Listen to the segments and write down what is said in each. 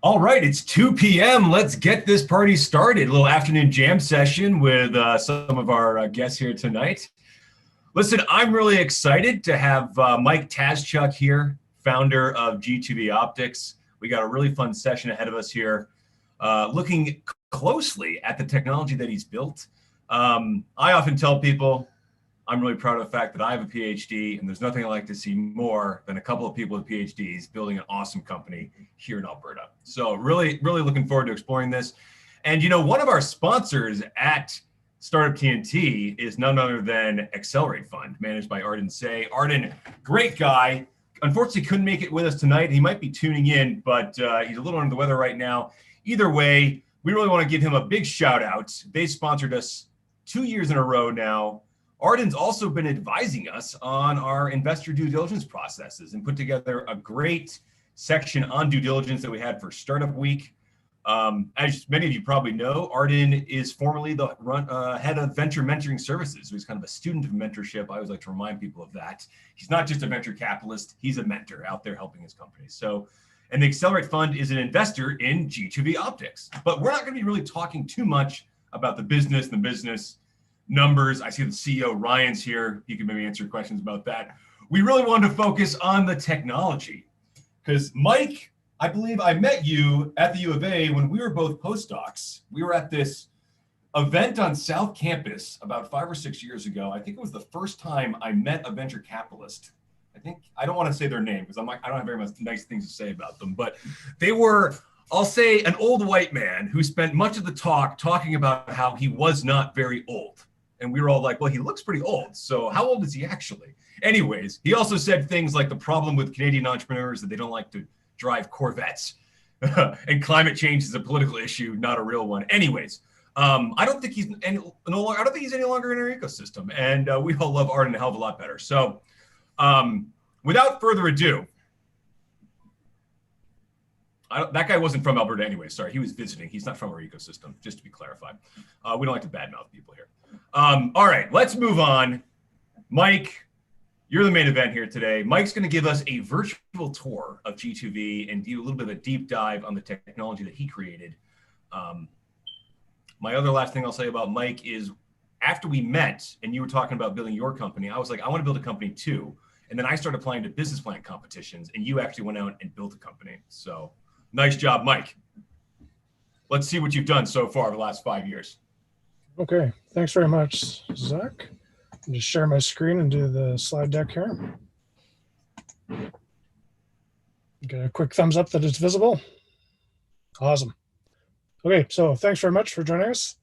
All right, it's 2 p.m. Let's get this party started. A little afternoon jam session with some of our guests here tonight. Listen, I'm really excited to have Mike Taschuk here, founder of G2V Optics. We got a really fun session ahead of us here, looking closely at the technology that he's built. I often tell people I'm really proud of the fact that I have a PhD, and there's nothing I like to see more than a couple of people with PhDs building an awesome company here in Alberta. So really, really looking forward to exploring this. And you know, one of our sponsors at Startup TNT is none other than Accelerate Fund, managed by Arden Say. Arden, great guy. Unfortunately, couldn't make it with us tonight. He might be tuning in, but he's a little under the weather right now. Either way, we really want to give him a big shout out. They sponsored us 2 years in a row now. Arden's also been advising us on our investor due diligence processes and put together a great section on due diligence that we had for Startup Week. As many of you probably know, Arden is formerly the head of venture mentoring services. So he's kind of a student of mentorship. I always like to remind people of that. He's not just a venture capitalist, he's a mentor out there helping his companies. So, and the Accelerate Fund is an investor in G2V Optics. But we're not going to be really talking too much about the business numbers. I see the CEO Ryan's here. He can maybe answer questions about that. We really wanted to focus on the technology because Mike, I believe I met you at the U of A when we were both postdocs. We were at this event on South Campus about 5 or 6 years ago. I think it was the first time I met a venture capitalist. I don't want to say their name because I don't have very much nice things to say about them, but they were, I'll say, an old white man who spent much of the talk talking about how he was not very old. And we were all like, well, he looks pretty old. So how old is he actually? Anyways, he also said things like the problem with Canadian entrepreneurs that they don't like to drive Corvettes. And climate change is a political issue, not a real one. Anyways, I don't think he's any longer in our ecosystem. And we all love Arden a hell of a lot better. So without further ado, that guy wasn't from Alberta anyway. Sorry, he was visiting. He's not from our ecosystem, just to be clarified. We don't like to badmouth people here. All right, let's move on. Mike, you're the main event here today. Mike's going to give us a virtual tour of G2V and do a little bit of a deep dive on the technology that he created. My other last thing I'll say about Mike is after we met and you were talking about building your company, I was like, I want to build a company too. And then I started applying to business plan competitions and you actually went out and built a company. So nice job, Mike. Let's see what you've done so far the last 5 years. Okay, thanks very much, Zach. I'll just share my screen and do the slide deck here. Get a quick thumbs up that it's visible. Awesome. Okay, so thanks very much for joining us.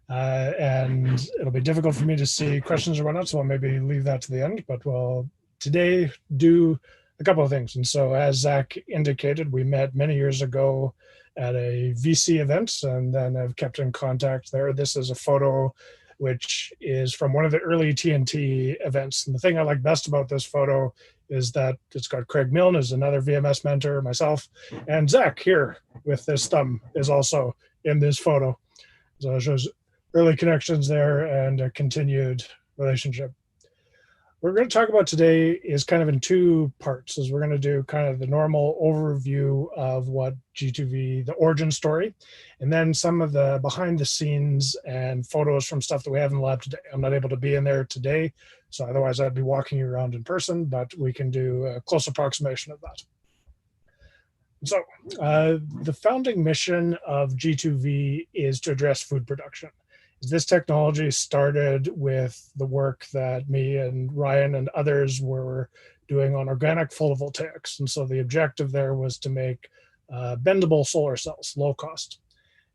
And it'll be difficult for me to see questions or whatnot, so I'll maybe leave that to the end, but we'll today do a couple of things. And so as Zach indicated, we met many years ago at a VC event and then I've kept in contact there. This is a photo which is from one of the early TNT events. And the thing I like best about this photo is that it's got Craig Milne as another VMS mentor, myself, and Zach here with this thumb is also in this photo. So it shows early connections there and a continued relationship. What we're going to talk about today is kind of in two parts, as we're going to do kind of the normal overview of what G2V, the origin story, and then some of the behind the scenes and photos from stuff that we have in the lab today. I'm not able to be in there today, so otherwise I'd be walking you around in person, but we can do a close approximation of that. So the founding mission of G2V is to address food production. This technology started with the work that me and Ryan and others were doing on organic photovoltaics. And so the objective there was to make bendable solar cells, low cost.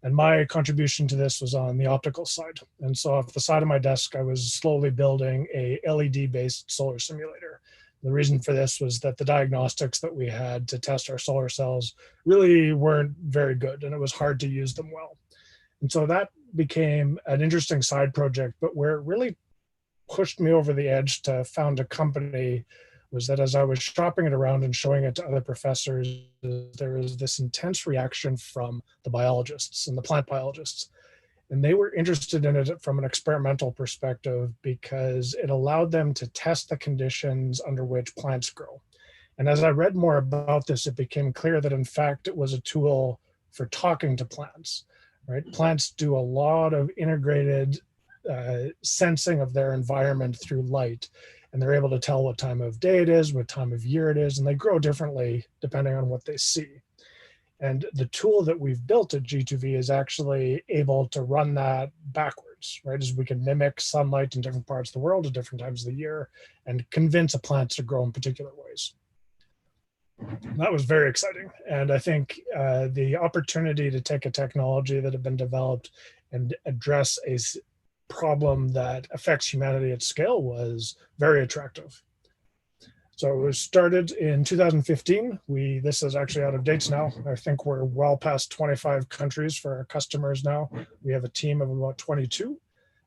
And my contribution to this was on the optical side. And so off the side of my desk, I was slowly building a LED-based solar simulator. The reason for this was that the diagnostics that we had to test our solar cells really weren't very good, and it was hard to use them well. And so that became an interesting side project, but where it really pushed me over the edge to found a company was that as I was shopping it around and showing it to other professors, there was this intense reaction from the biologists and the plant biologists. And they were interested in it from an experimental perspective because it allowed them to test the conditions under which plants grow. And as I read more about this, it became clear that in fact it was a tool for talking to plants, right? Plants do a lot of integrated sensing of their environment through light, and they're able to tell what time of day it is, what time of year it is, and they grow differently depending on what they see. And the tool that we've built at G2V is actually able to run that backwards, right? As we can mimic sunlight in different parts of the world at different times of the year and convince a plant to grow in particular ways. That was very exciting. And I think the opportunity to take a technology that had been developed and address a problem that affects humanity at scale was very attractive. So it was started in 2015. This is actually out of dates now. I think we're well past 25 countries for our customers now. We have a team of about 22.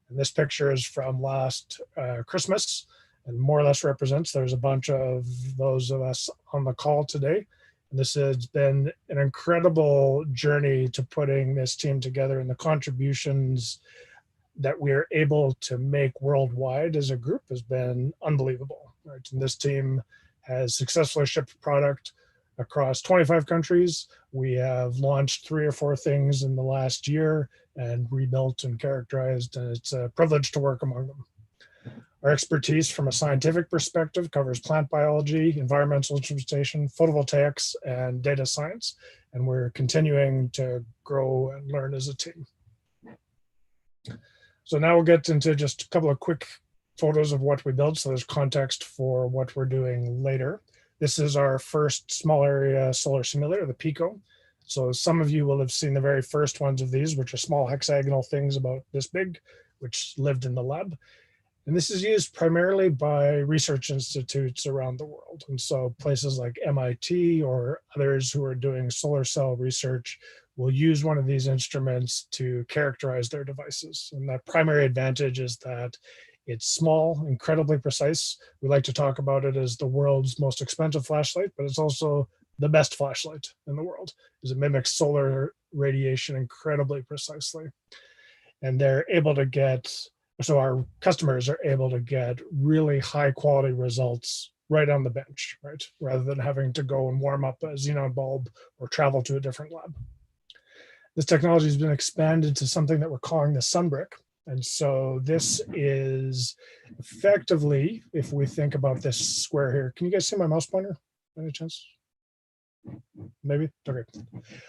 And this picture is from last Christmas, and more or less represents, there's a bunch of those of us on the call today. And this has been an incredible journey to putting this team together, and the contributions that we're able to make worldwide as a group has been unbelievable. Right? And this team has successfully shipped product across 25 countries. We have launched 3 or 4 things in the last year and rebuilt and characterized, and it's a privilege to work among them. Our expertise from a scientific perspective covers plant biology, environmental instrumentation, photovoltaics, and data science, and we're continuing to grow and learn as a team. So now we'll get into just a couple of quick photos of what we built, so there's context for what we're doing later. This is our first small area solar simulator, the Pico. So some of you will have seen the very first ones of these, which are small hexagonal things about this big, which lived in the lab. And this is used primarily by research institutes around the world. And so places like MIT or others who are doing solar cell research will use one of these instruments to characterize their devices. And the primary advantage is that it's small, incredibly precise. We like to talk about it as the world's most expensive flashlight, but it's also the best flashlight in the world, because it mimics solar radiation incredibly precisely. And they're able to get, so our customers are able to get really high quality results right on the bench, right? Rather than having to go and warm up a xenon bulb or travel to a different lab. This technology has been expanded to something that we're calling the sunbrick. And so this is effectively, if we think about this square here, can you guys see my mouse pointer by any chance? Maybe? Okay.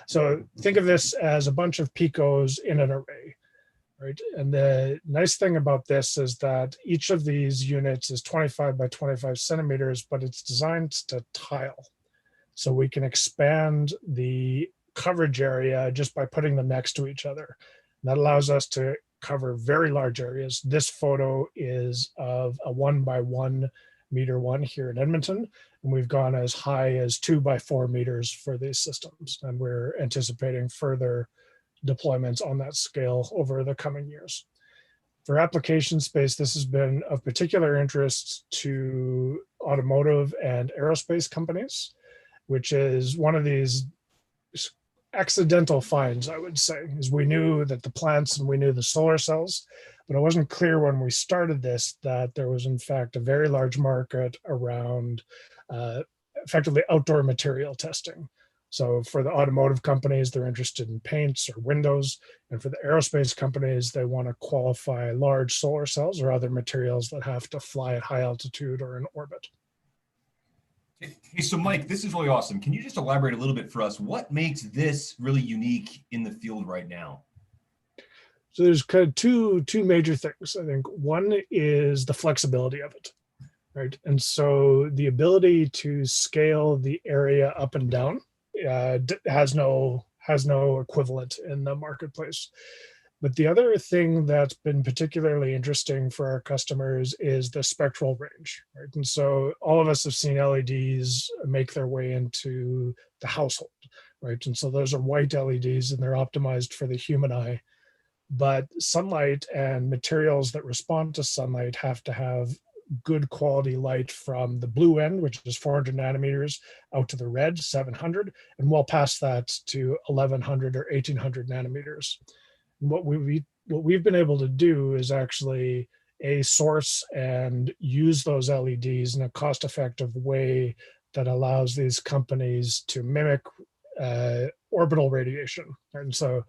So think of this as a bunch of picos in an array, right? And the nice thing about this is that each of these units is 25 by 25 centimeters, but it's designed to tile. So we can expand the coverage area just by putting them next to each other. And that allows us to cover very large areas. This photo is of a 1 by 1 meter one here in Edmonton, and we've gone as high as 2 by 4 meters for these systems. And we're anticipating further deployments on that scale over the coming years. For application space, this has been of particular interest to automotive and aerospace companies, which is one of these accidental finds, I would say, is we knew that the plants and we knew the solar cells, but it wasn't clear when we started this that there was in fact a very large market around effectively outdoor material testing. So for the automotive companies, they're interested in paints or windows. And for the aerospace companies, they want to qualify large solar cells or other materials that have to fly at high altitude or in orbit. Hey, so Mike, this is really awesome. Can you just elaborate a little bit for us? What makes this really unique in the field right now? So there's kind of two major things. I think one is the flexibility of it, right? And so the ability to scale the area up and down has no equivalent in the marketplace. But the other thing that's been particularly interesting for our customers is the spectral range, right? And so all of us have seen LEDs make their way into the household, right? And so those are white LEDs and they're optimized for the human eye. But sunlight and materials that respond to sunlight have to have good quality light from the blue end, which is 400 nanometers, out to the red, 700, and well past that to 1100 or 1800 nanometers. What we've been able to do is actually source and use those LEDs in a cost-effective way that allows these companies to mimic orbital radiation. And so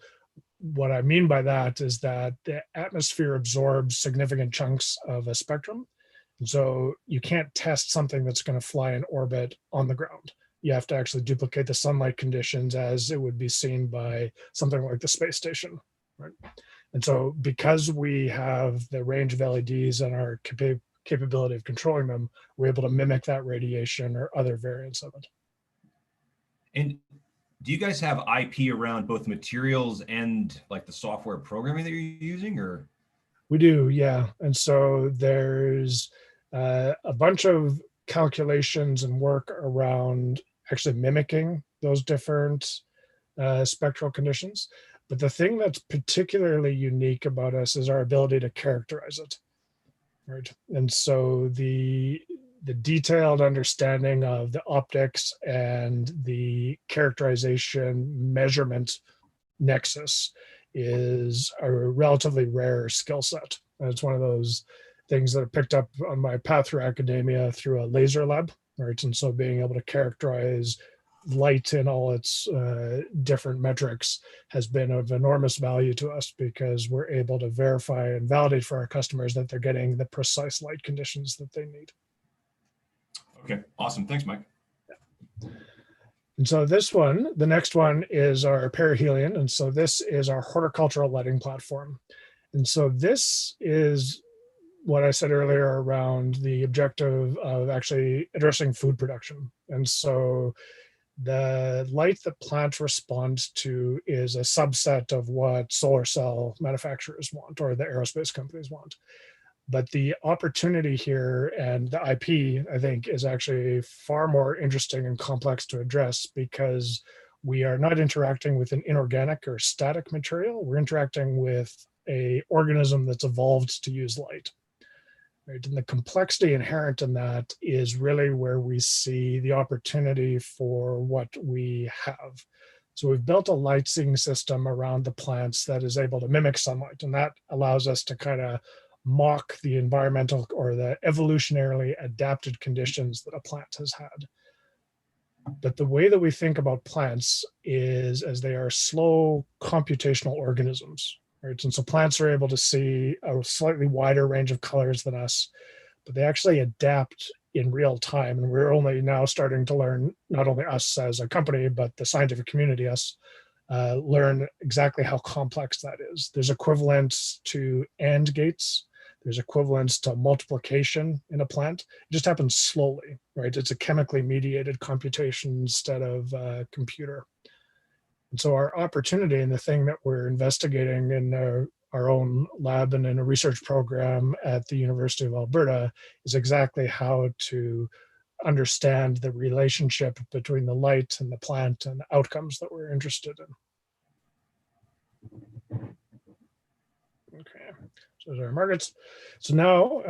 what I mean by that is that the atmosphere absorbs significant chunks of a spectrum. And so you can't test something that's going to fly in orbit on the ground. You have to actually duplicate the sunlight conditions as it would be seen by something like the space station, right? And so because we have the range of LEDs and our capability of controlling them, we're able to mimic that radiation or other variants of it. And do you guys have IP around both materials and like the software programming that you're using, or? We do, yeah. And so there's a bunch of calculations and work around actually mimicking those different spectral conditions. But the thing that's particularly unique about us is our ability to characterize it, right? And so the detailed understanding of the optics and the characterization measurement nexus is a relatively rare skill set. And it's one of those things that I picked up on my path through academia through a laser lab, right? And so being able to characterize light in all its different metrics has been of enormous value to us, because we're able to verify and validate for our customers that they're getting the precise light conditions that they need. Okay, awesome. Thanks, Mike. And so this one, the next one is our perihelion. And so this is our horticultural lighting platform. And so this is what I said earlier around the objective of actually addressing food production. And so the light that plants respond to is a subset of what solar cell manufacturers want, or the aerospace companies want. But the opportunity here and the IP, I think, is actually far more interesting and complex to address, because we are not interacting with an inorganic or static material. We're interacting with an organism that's evolved to use light. Right? And the complexity inherent in that is really where we see the opportunity for what we have. So we've built a lighting system around the plants that is able to mimic sunlight, and that allows us to kind of mock the environmental or the evolutionarily adapted conditions that a plant has had. But the way that we think about plants is as they are slow computational organisms, right? And so plants are able to see a slightly wider range of colors than us, but they actually adapt in real time. And we're only now starting to learn, not only us as a company, but the scientific community, us, learn exactly how complex that is. There's equivalents to AND gates. There's equivalents to multiplication in a plant. It just happens slowly, right? It's a chemically mediated computation instead of computer. And so our opportunity, and the thing that we're investigating in our own lab and in a research program at the University of Alberta, is exactly how to understand the relationship between the light and the plant and the outcomes that we're interested in. Okay, so those are our markets. So now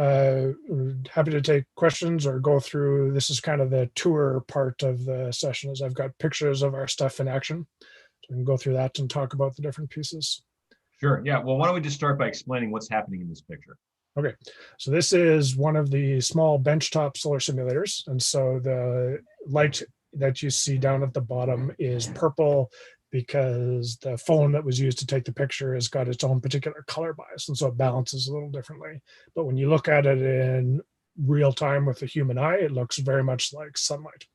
we're happy to take questions or go through. This is kind of the tour part of the session, as I've got pictures of our stuff in action. So we can go through that and talk about the different pieces. Sure. Yeah. Well, why don't we just start by explaining what's happening in this picture? Okay. So this is one of the small benchtop solar simulators. And so the light that you see down at the bottom is purple because the phone that was used to take the picture has got its own particular color bias. And so it balances a little differently. But when you look at it in real time with the human eye, it looks very much like sunlight.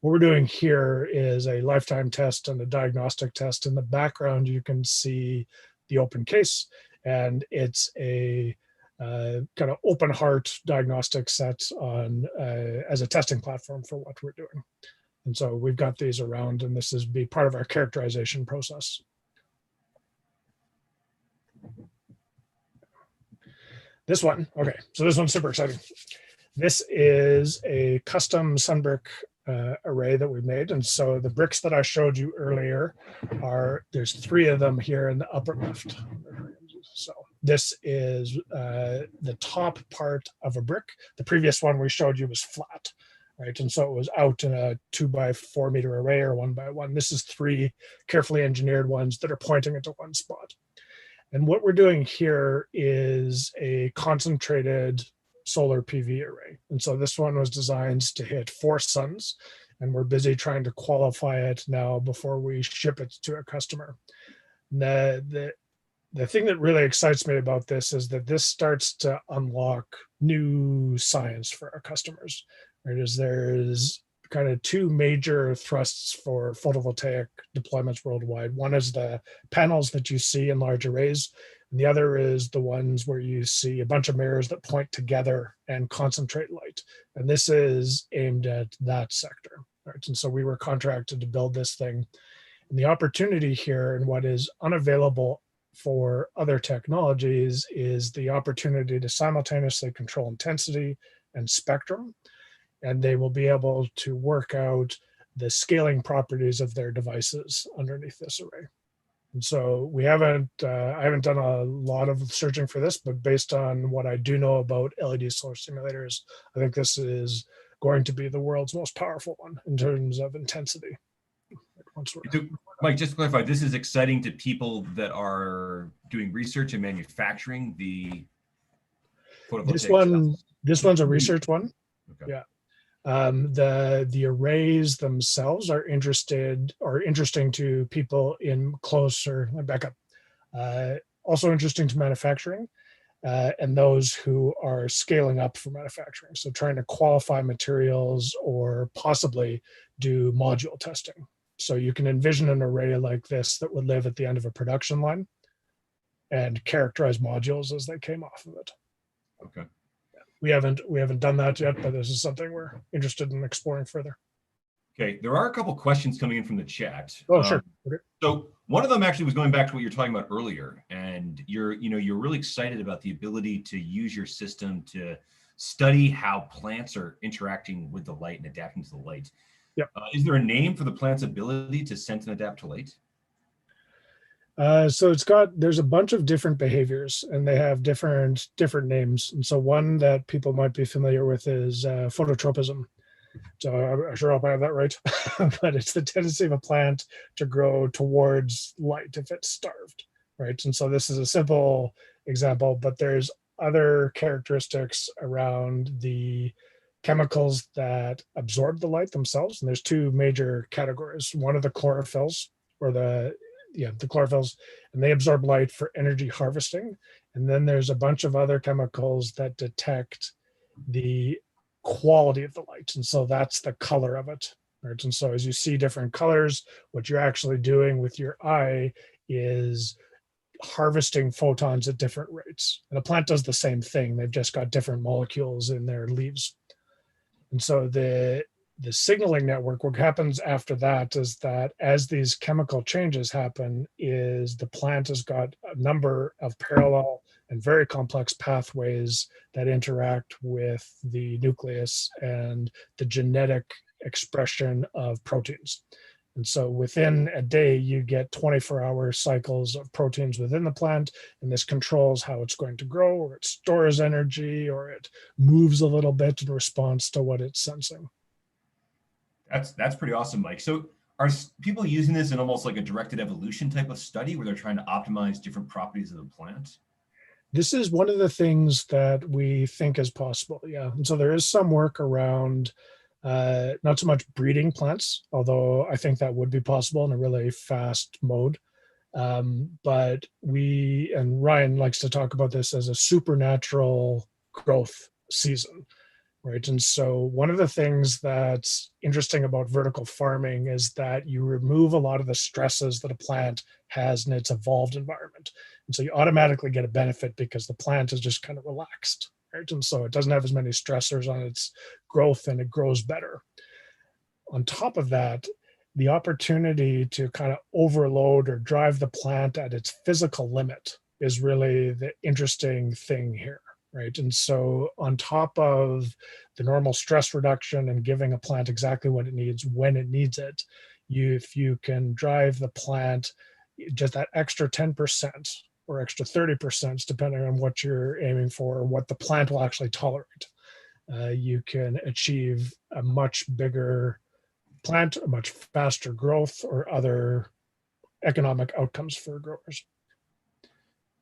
What we're doing here is a lifetime test and a diagnostic test. In the background, you can see the open case, and it's a kind of open heart diagnostic set on as a testing platform for what we're doing. And so we've got these around, and this is be part of our characterization process. This one, okay, so this one's super exciting. This is a custom sunbrick array that we made. And so the bricks that I showed you earlier there's 3 of them here in the upper left. So this is the top part of a brick. The previous one we showed you was flat, right? And so it was out in a 2x4 meter array or 1x1. This is 3 carefully engineered ones that are pointing into one spot. And what we're doing here is a concentrated solar PV array. And so this one was designed to hit 4 suns, and we're busy trying to qualify it now before we ship it to a customer. The thing that really excites me about this is that this starts to unlock new science for our customers. Right? There's kind of 2 major thrusts for photovoltaic deployments worldwide. One is the panels that you see in large arrays, and the other is the ones where you see a bunch of mirrors that point together and concentrate light. And this is aimed at that sector. Right? And so we were contracted to build this thing. And the opportunity here, and what is unavailable for other technologies, is the opportunity to simultaneously control intensity and spectrum, and they will be able to work out the scaling properties of their devices underneath this array. And so I haven't done a lot of searching for this, but based on what I do know about LED solar simulators, I think this is going to be the world's most powerful one in terms of intensity. Mike, just to clarify, this is exciting to people that are doing research and manufacturing the photovoltaic. This one's a research one. Okay. Yeah. The arrays themselves are interesting to people in closer, back up, also interesting to manufacturing, and those who are scaling up for manufacturing. So trying to qualify materials or possibly do module testing. So you can envision an array like this that would live at the end of a production line and characterize modules as they came off of it. Okay. We haven't done that yet, but this is something we're interested in exploring further. Okay, there are a couple questions coming in from the chat. Oh, sure. Okay. So one of them actually was going back to what you were talking about earlier, and you're really excited about the ability to use your system to study how plants are interacting with the light and adapting to the light. Yep. Is there a name for the plant's ability to sense and adapt to light? So there's a bunch of different behaviors, and they have different names. And so one that people might be familiar with is phototropism. So I'm sure I'll have that right, but it's the tendency of a plant to grow towards light if it's starved, right? And so this is a simple example, but there's other characteristics around the chemicals that absorb the light themselves. And there's 2 major categories. One of the chlorophylls, or the chlorophylls, and they absorb light for energy harvesting. And then there's a bunch of other chemicals that detect the quality of the light. And so that's the color of it. Right? And so as you see different colors, what you're actually doing with your eye is harvesting photons at different rates. And a plant does the same thing. They've just got different molecules in their leaves. And so the signaling network, what happens after that is that as these chemical changes happen, is the plant has got a number of parallel and very complex pathways that interact with the nucleus and the genetic expression of proteins. And so within a day, you get 24-hour cycles of proteins within the plant, and this controls how it's going to grow, or it stores energy, or it moves a little bit in response to what it's sensing. That's pretty awesome, Mike. So are people using this in almost like a directed evolution type of study where they're trying to optimize different properties of the plant? This is one of the things that we think is possible, yeah. And so there is some work around not so much breeding plants, although I think that would be possible in a really fast mode. But and Ryan likes to talk about this as a supernatural growth season, right? And so one of the things that's interesting about vertical farming is that you remove a lot of the stresses that a plant has in its evolved environment. And so you automatically get a benefit because the plant is just kind of relaxed, right? And so it doesn't have as many stressors on its growth and it grows better. On top of that, the opportunity to kind of overload or drive the plant at its physical limit is really the interesting thing here, right? And so on top of the normal stress reduction and giving a plant exactly what it needs when it needs it, if you can drive the plant just that extra 10% or extra 30%, depending on what you're aiming for or what the plant will actually tolerate, you can achieve a much bigger plant, a much faster growth, or other economic outcomes for growers.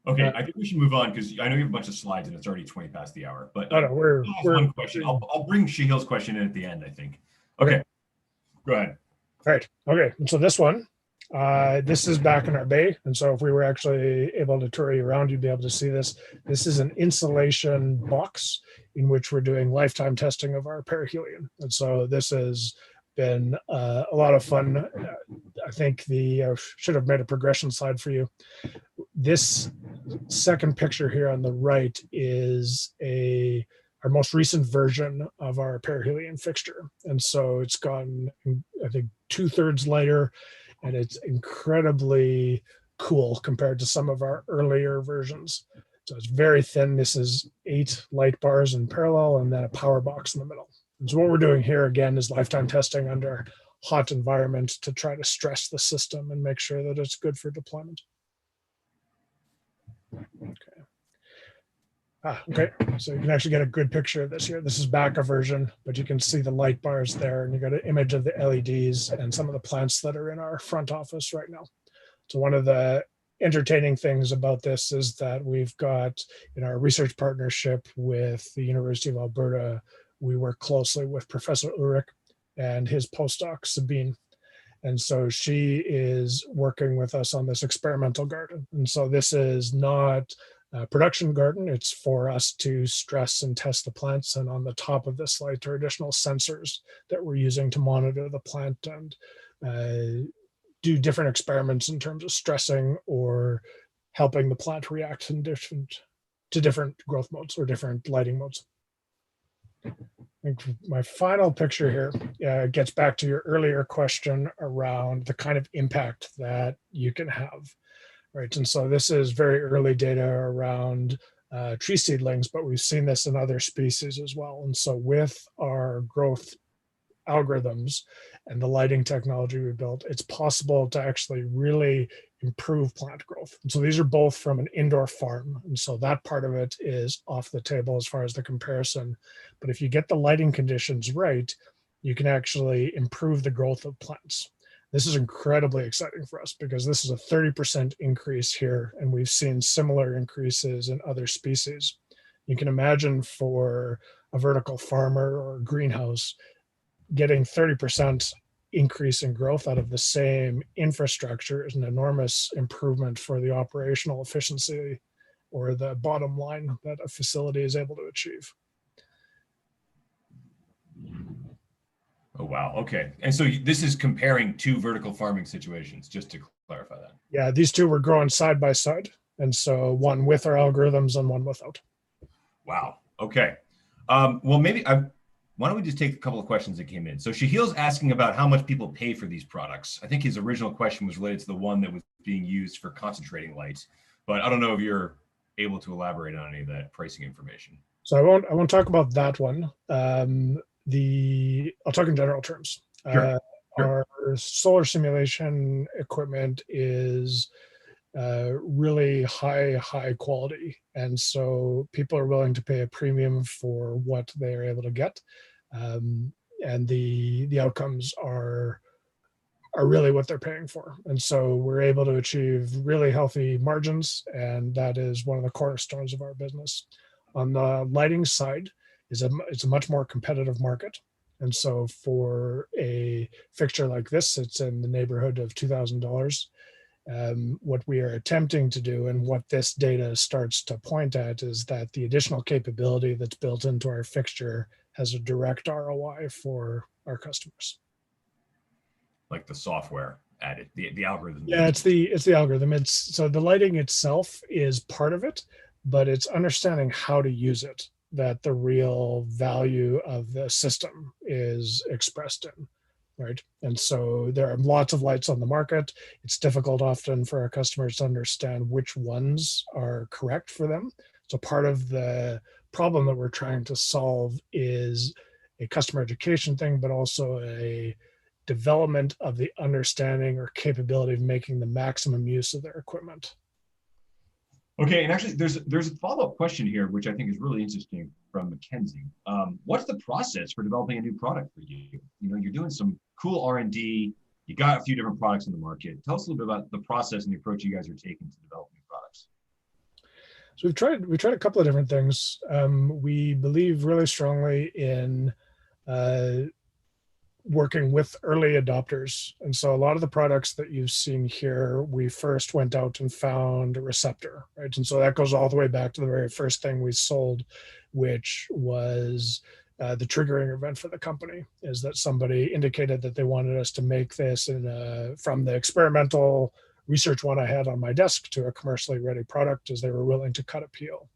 Okay, I think we should move on because I know you have a bunch of slides and it's already 20 past the hour. But I don't know, we're one question. I'll bring Shahil's question in at the end, I think. Okay, go ahead. All right. Okay. And so this one, this is back in our bay. And so if we were actually able to tour you around, you'd be able to see this. This is an insulation box in which we're doing lifetime testing of our perihelion. And so this has been a lot of fun. I think I should have made a progression slide for you. This second picture here on the right is our most recent version of our perihelion fixture. And so it's gotten, I think, 2/3 lighter, and it's incredibly cool compared to some of our earlier versions. So it's very thin. This is 8 light bars in parallel and then a power box in the middle. And so what we're doing here again is lifetime testing under hot environment to try to stress the system and make sure that it's good for deployment. Okay. Okay, so you can actually get a good picture of this here. This is back a version, but you can see the light bars there, and you got an image of the LEDs and some of the plants that are in our front office right now. So one of the entertaining things about this is that we've got, in our research partnership with the University of Alberta, we work closely with Professor Ulrich and his postdoc, Sabine. And so she is working with us on this experimental garden. And so this is not a production garden. It's for us to stress and test the plants. And on the top of this slide are additional sensors that we're using to monitor the plant and do different experiments in terms of stressing or helping the plant react to different growth modes or different lighting modes. I think my final picture here gets back to your earlier question around the kind of impact that you can have, right? And so this is very early data around tree seedlings, but we've seen this in other species as well. And so with our growth algorithms and the lighting technology we built, it's possible to actually really improve plant growth. And so these are both from an indoor farm. And so that part of it is off the table as far as the comparison. But if you get the lighting conditions right, you can actually improve the growth of plants. This is incredibly exciting for us because this is a 30% increase here, and we've seen similar increases in other species. You can imagine for a vertical farmer or a greenhouse, getting 30% increase in growth out of the same infrastructure is an enormous improvement for the operational efficiency or the bottom line that a facility is able to achieve. Oh, wow. Okay. And so this is comparing 2 vertical farming situations, just to clarify that. Yeah, these 2 were growing side by side. And so one with our algorithms and one without. Wow. Okay. Well, maybe why don't we just take a couple of questions that came in? So Shahil's asking about how much people pay for these products. I think his original question was related to the one that was being used for concentrating light, but I don't know if you're able to elaborate on any of that pricing information. So I won't talk about that one. I'll talk in general terms. Sure. Our solar simulation equipment is really high quality, and so people are willing to pay a premium for what they are able to get, and the outcomes are really what they're paying for. And so we're able to achieve really healthy margins, and that is one of the cornerstones of our business. On the lighting side, it's a much more competitive market. And so for a fixture like this, it's in the neighborhood of $2,000. What we are attempting to do, and what this data starts to point at, is that the additional capability that's built into our fixture has a direct ROI for our customers. Like the software added, the algorithm. Yeah, it's the algorithm. So the lighting itself is part of it, but it's understanding how to use it that the real value of the system is expressed in, right? And so there are lots of lights on the market. It's difficult often for our customers to understand which ones are correct for them. So part of the problem that we're trying to solve is a customer education thing, but also a development of the understanding or capability of making the maximum use of their equipment. Okay, and actually there's a follow-up question here, which I think is really interesting from Mackenzie. What's the process for developing a new product for you? You know, you're doing some cool R&D, you got a few different products in the market. Tell us a little bit about the process and the approach you guys are taking to develop new products. So we tried a couple of different things. We believe really strongly in working with early adopters. And so a lot of the products that you've seen here, we first went out and found a receptor, right? And so that goes all the way back to the very first thing we sold, which was the triggering event for the company, is that somebody indicated that they wanted us to make this from the experimental research one I had on my desk to a commercially ready product, as they were willing to cut a PO.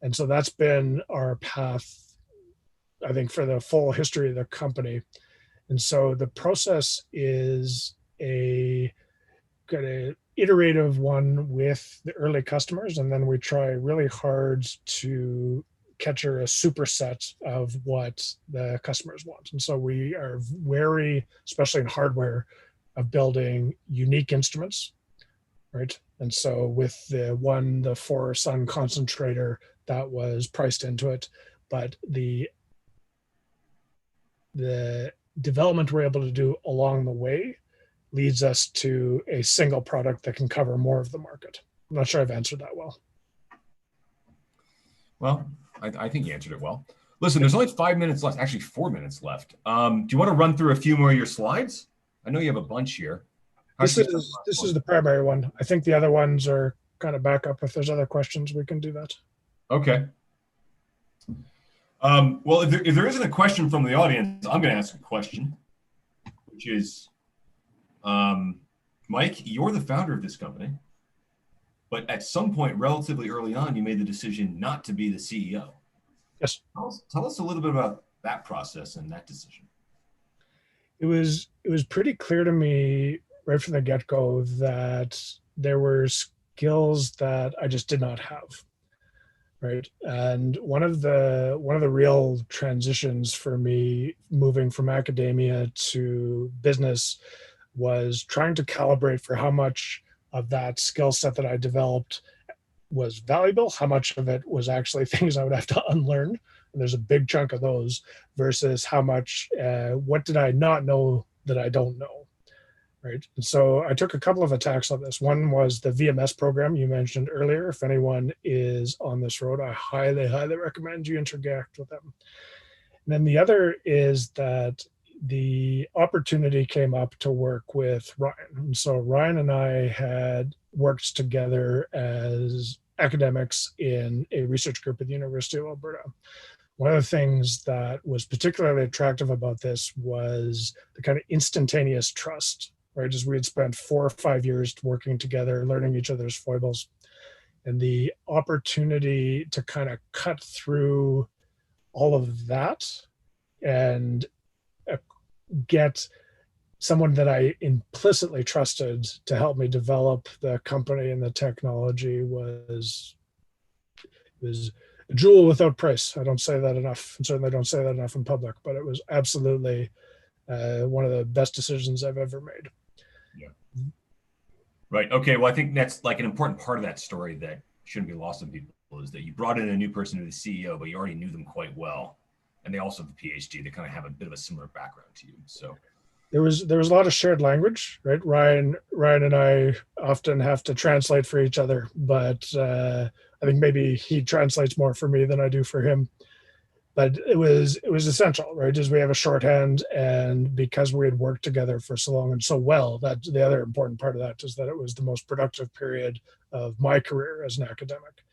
And so that's been our path, I think, for the full history of the company. And so the process is a kind of iterative one with the early customers, and then we try really hard to capture a superset of what the customers want. And so we are wary, especially in hardware, of building unique instruments, right? And so with the 4 sun concentrator, that was priced into it, but the development we're able to do along the way leads us to a single product that can cover more of the market. I'm not sure I've answered that well. Well, I think you answered it well. Listen, there's only 5 minutes left, actually 4 minutes left. Do you want to run through a few more of your slides? I know you have a bunch here. This is the primary one. I think the other ones are kind of backup. If there's other questions, we can do that. Okay. Well, if there isn't a question from the audience, I'm going to ask a question, which is, Mike, you're the founder of this company, but at some point relatively early on, you made the decision not to be the CEO. Yes. Tell us a little bit about that process and that decision. It was pretty clear to me right from the get-go that there were skills that I just did not have. Right. And one of the real transitions for me moving from academia to business was trying to calibrate for how much of that skill set that I developed was valuable, how much of it was actually things I would have to unlearn. And there's a big chunk of those versus how much, what did I not know that I don't know. Right. And so I took a couple of attacks on this. One was the VMS program you mentioned earlier. If anyone is on this road, I highly, highly recommend you interact with them. And then the other is that the opportunity came up to work with Ryan. And so Ryan and I had worked together as academics in a research group at the University of Alberta. One of the things that was particularly attractive about this was the kind of instantaneous trust. Right, as we had spent 4 or 5 years working together, learning each other's foibles, and the opportunity to kind of cut through all of that and get someone that I implicitly trusted to help me develop the company and the technology was a jewel without price. I don't say that enough, and certainly don't say that enough in public, but it was absolutely one of the best decisions I've ever made. Yeah. Right. Okay. Well, I think that's like an important part of that story that shouldn't be lost on people is that you brought in a new person to the CEO, but you already knew them quite well. And they also have a PhD. They kind of have a bit of a similar background to you. So there was a lot of shared language, right? Ryan and I often have to translate for each other, but I think maybe he translates more for me than I do for him. But it was essential, right? As we have a shorthand, and because we had worked together for so long and so well, that the other important part of that is that it was the most productive period of my career as an academic.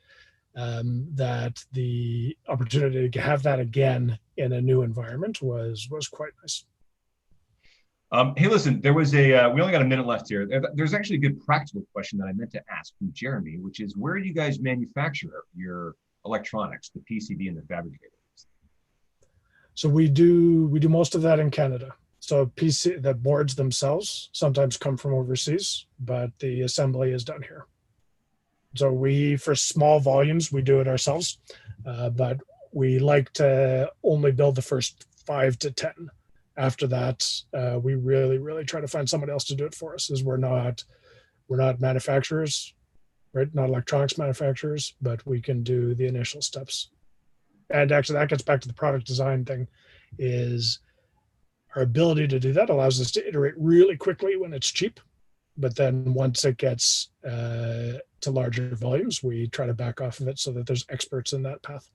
That the opportunity to have that again in a new environment was quite nice. Hey, listen, there was we only got a minute left here. There's actually a good practical question that I meant to ask from Jeremy, which is where do you guys manufacture your electronics, the PCB and the fabricator? So we do most of that in Canada. So the boards themselves sometimes come from overseas, but the assembly is done here. So for small volumes, we do it ourselves, but we like to only build the first 5 to 10. After that, we really, really try to find someone else to do it for us, as we're not manufacturers, right? Not electronics manufacturers, but we can do the initial steps. And actually that gets back to the product design thing, is our ability to do that allows us to iterate really quickly when it's cheap, But then once it gets to larger volumes, we try to back off of it so that there's experts in that path.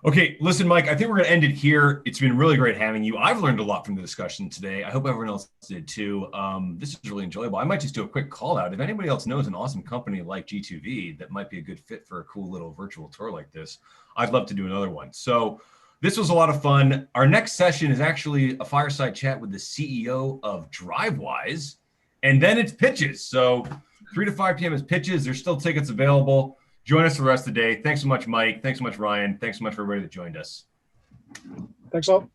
Okay, listen, Mike, I think we're going to end it here. It's been really great having you. I've learned a lot from the discussion today. I hope everyone else did too. This is really enjoyable. I might just do a quick call out. If anybody else knows an awesome company like G2V that might be a good fit for a cool little virtual tour like this, I'd love to do another one. So this was a lot of fun. Our next session is actually a fireside chat with the CEO of DriveWise, and then it's pitches. So 3 to 5 p.m. is pitches. There's still tickets available. Join us for the rest of the day. Thanks so much, Mike. Thanks so much, Ryan. Thanks so much for everybody that joined us. Thanks all.